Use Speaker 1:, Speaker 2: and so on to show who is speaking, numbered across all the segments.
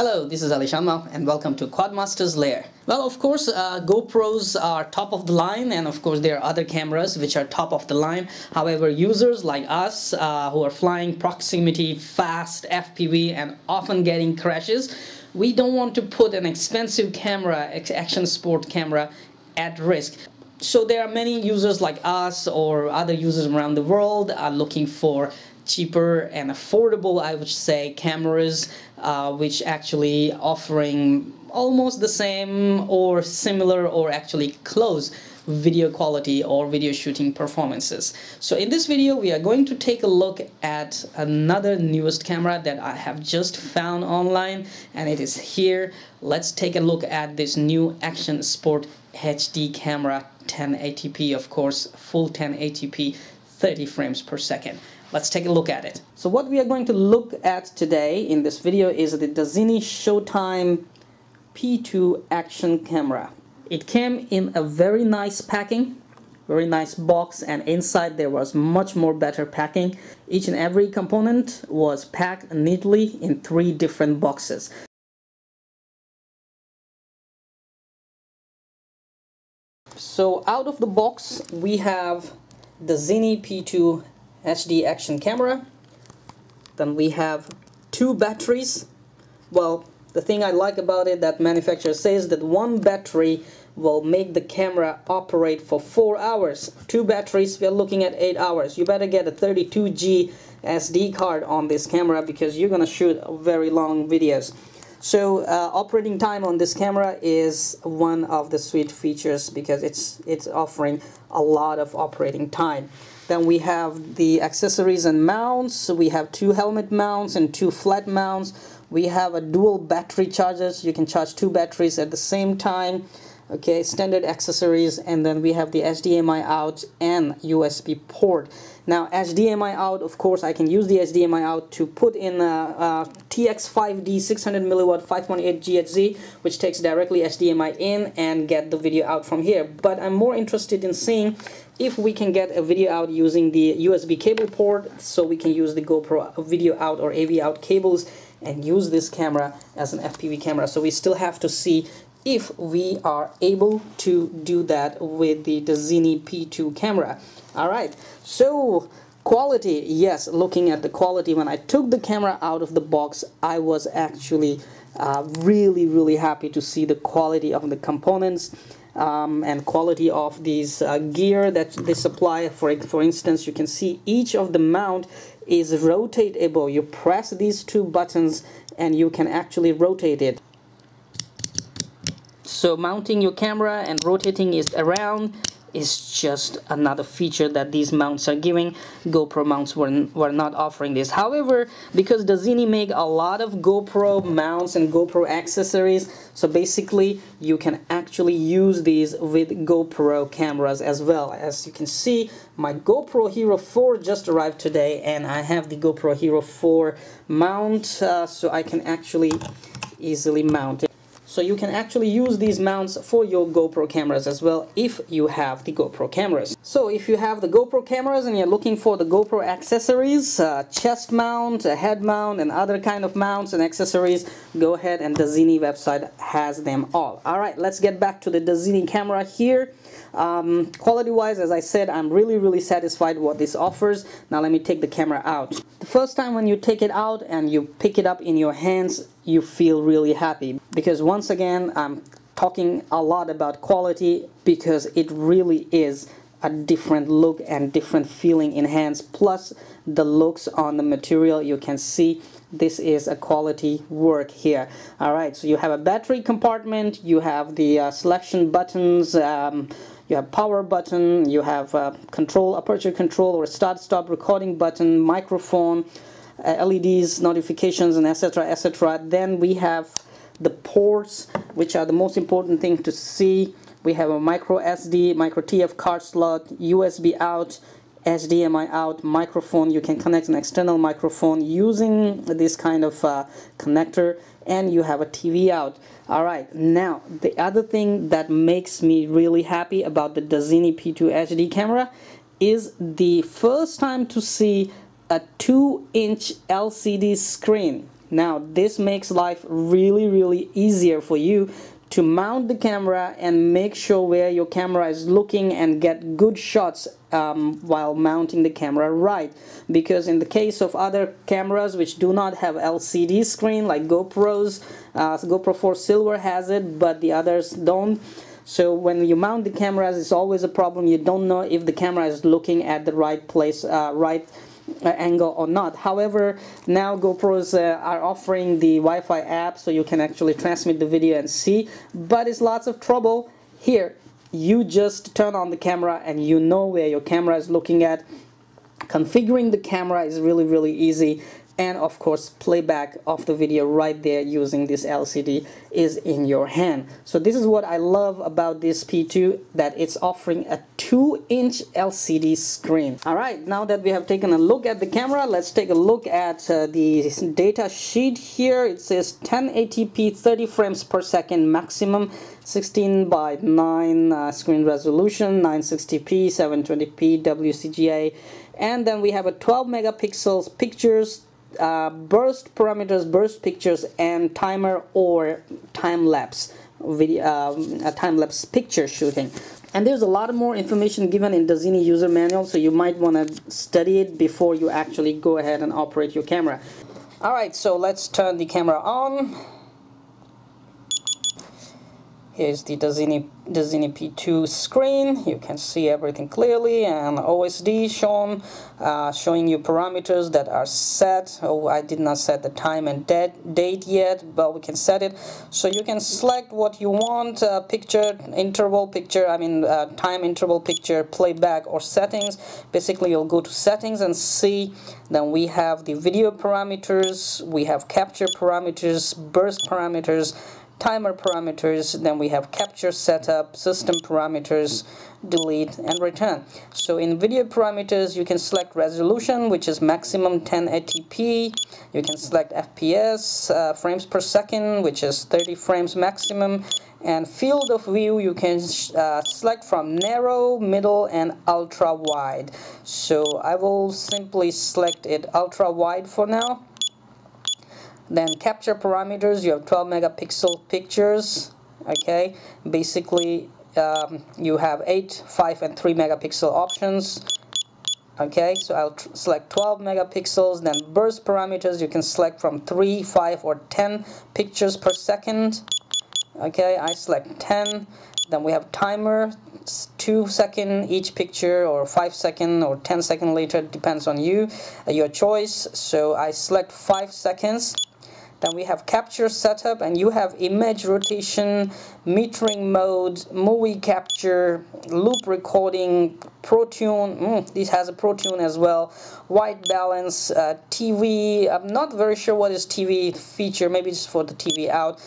Speaker 1: Hello, this is alishanmao and welcome to Quadmaster's Lair. Well, of course, GoPros are top of the line, and of course there are other cameras which are top of the line. However, users like us who are flying proximity, fast, FPV and often getting crashes, we don't want to put an expensive camera, action sport camera, at risk. So there are many users like us or other users around the world are looking for cheaper and affordable, I would say, cameras which actually offering almost the same or similar or actually close video quality or video shooting performances. So in this video we are going to take a look at another newest camera that I have just found online, and it is here. Let's take a look at this new Action Sport HD camera, 1080p, of course, full 1080p, 30 frames per second. Let's take a look at it. So what we are going to look at today in this video is the Desini Showtime P2 action camera. It came in a very nice packing, very nice box, and inside there was much more better packing. Each and every component was packed neatly in 3 different boxes. So out of the box we have the Desini P2 HD action camera. Then we have 2 batteries. Well, the thing I like about it, that manufacturer says that 1 battery will make the camera operate for 4 hours. 2 batteries, we are looking at 8 hours. You better get a 32G SD card on this camera because you're gonna shoot very long videos. So operating time on this camera is one of the sweet features because it's offering a lot of operating time. Then we have the accessories and mounts. We have 2 helmet mounts and 2 flat mounts. We have a dual battery charger, so you can charge 2 batteries at the same time. Okay, standard accessories, and then we have the HDMI out and USB port. Now HDMI out, of course, I can use the HDMI out to put in a TX5D 600 milliwatt 5.8 GHz, which takes directly HDMI in and get the video out from here. But I'm more interested in seeing if we can get a video out using the USB cable port, so we can use the GoPro video out or AV out cables and use this camera as an FPV camera. So we still have to see if we are able to do that with the Desini P2 camera. Alright, so quality, yes, looking at the quality, when I took the camera out of the box, I was actually really happy to see the quality of the components and quality of these gear that they supply. For instance, you can see each of the mount is rotatable. You press these 2 buttons and you can actually rotate it. So mounting your camera and rotating it around is just another feature that these mounts are giving. GoPro mounts were not offering this. However, because Desini make a lot of GoPro mounts and GoPro accessories, so basically you can actually use these with GoPro cameras as well. As you can see, my GoPro Hero 4 just arrived today, and I have the GoPro Hero 4 mount, so I can actually easily mount it. So you can actually use these mounts for your GoPro cameras as well if you have the GoPro cameras. So if you have the GoPro cameras and you're looking for the GoPro accessories, chest mount, a head mount and other kind of mounts and accessories, go ahead, and Desini website has them all. Alright, let's get back to the Desini camera here. Quality wise, as I said, I'm really satisfied what this offers. Now let me take the camera out. The first time when you take it out and you pick it up in your hands, you feel really happy, because once again I'm talking a lot about quality because it really is a different look and different feeling in hands. Plus the looks on the material, you can see this is a quality work here. Alright, so you have a battery compartment, you have the selection buttons, you have power button, you have control, aperture control or start stop recording button, microphone, LEDs, notifications, and etc. Then we have the ports, which are the most important thing to see. We have a micro SD, micro TF card slot, USB out, HDMI out, microphone. You can connect an external microphone using this kind of connector, and you have a TV out. Alright, now the other thing that makes me really happy about the Desini P2 HD camera is the first time to see a 2-inch LCD screen Now this makes life really easier for you to mount the camera and make sure where your camera is looking and get good shots while mounting the camera right. Because in the case of other cameras which do not have LCD screen, like GoPro's, GoPro 4 Silver has it, but the others don't. So when you mount the cameras, it's always a problem. You don't know if the camera is looking at the right place, right angle or not. However, now GoPros are offering the Wi-Fi app, so you can actually transmit the video and see, but it's lots of trouble. Here you just turn on the camera and you know where your camera is looking at. Configuring the camera is really easy, and of course playback of the video right there using this LCD is in your hand. So this is what I love about this P2, that it's offering a 2-inch LCD screen. Alright, now that we have taken a look at the camera, let's take a look at the data sheet here. It says 1080p 30 frames per second maximum, 16:9 screen resolution, 960p, 720p WCGA, and then we have a 12 megapixels pictures, burst parameters, burst pictures, and timer or time-lapse video, time-lapse picture shooting. And there's a lot more information given in Desini user manual, so you might want to study it before you actually go ahead and operate your camera. Alright, so let's turn the camera on. Here's the Desini P2 screen. You can see everything clearly, and OSD shown, showing you parameters that are set. Oh, I did not set the time and date yet, but we can set it. So you can select what you want, picture, interval picture, time interval picture, playback, or settings. Basically, you'll go to settings and see. Then we have the video parameters, we have capture parameters, burst parameters, timer parameters, then we have capture setup, system parameters, delete, and return. So in video parameters, you can select resolution, which is maximum 1080p. You can select FPS, frames per second, which is 30 frames maximum. And field of view, you can select from narrow, middle, and ultra wide. So I will simply select it ultra wide for now. Then capture parameters, you have 12 megapixel pictures. Okay, basically you have 8, 5, and 3 megapixel options. Okay, so I'll select 12 megapixels. Then burst parameters, you can select from 3, 5, or 10 pictures per second. Okay, I select 10. Then we have timer, 2 seconds each picture, or 5 seconds, or 10 seconds later, depends on you, your choice. So I select 5 seconds. Then we have capture setup, and you have image rotation, metering mode, movie capture, loop recording, Pro Tune. This has a Pro Tune as well. White balance, TV. I'm not very sure what is TV feature. Maybe it's for the TV out.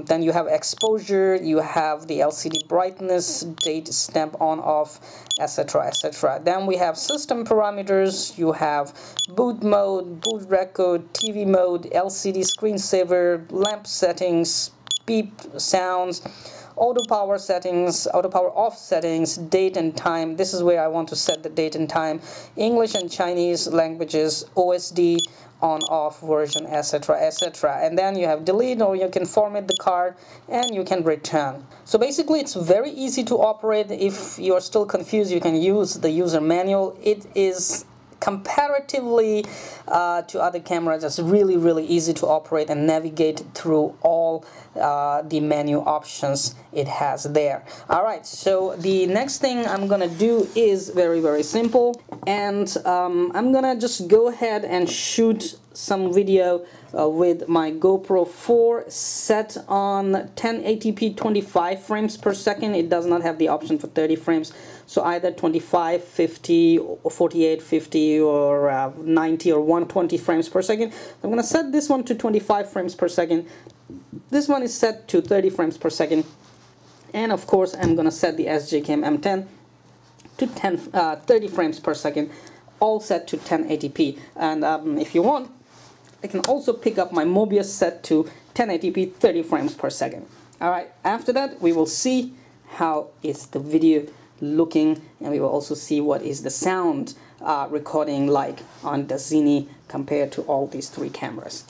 Speaker 1: Then you have exposure. You have the LCD brightness, date stamp on off, etc. etc. Then we have system parameters. You have boot mode, boot record, TV mode, LCD screensaver, lamp settings, beep sounds, auto power settings, auto power off settings, date and time. This is where I want to set the date and time. English and Chinese languages, OSD, on off version, etc. etc. And then you have delete, or you can format the card, and you can return. So basically it's very easy to operate. If you are still confused, you can use the user manual. It is comparatively to other cameras, it's really easy to operate and navigate through all the menu options it has there. Alright, so the next thing I'm gonna do is very simple, and I'm gonna just go ahead and shoot some video with my GoPro 4 set on 1080p 25 frames per second. It does not have the option for 30 frames, so either 25, 50, or 48, 50, or 90 or 120 frames per second. I'm going to set this one to 25 frames per second. This one is set to 30 frames per second. And of course, I'm going to set the SJCam M10 to 30 frames per second, all set to 1080p. And if you want, I can also pick up my Mobius set to 1080p 30 frames per second. Alright, after that we will see how is the video looking, and we will also see what is the sound recording like on Desini compared to all these three cameras.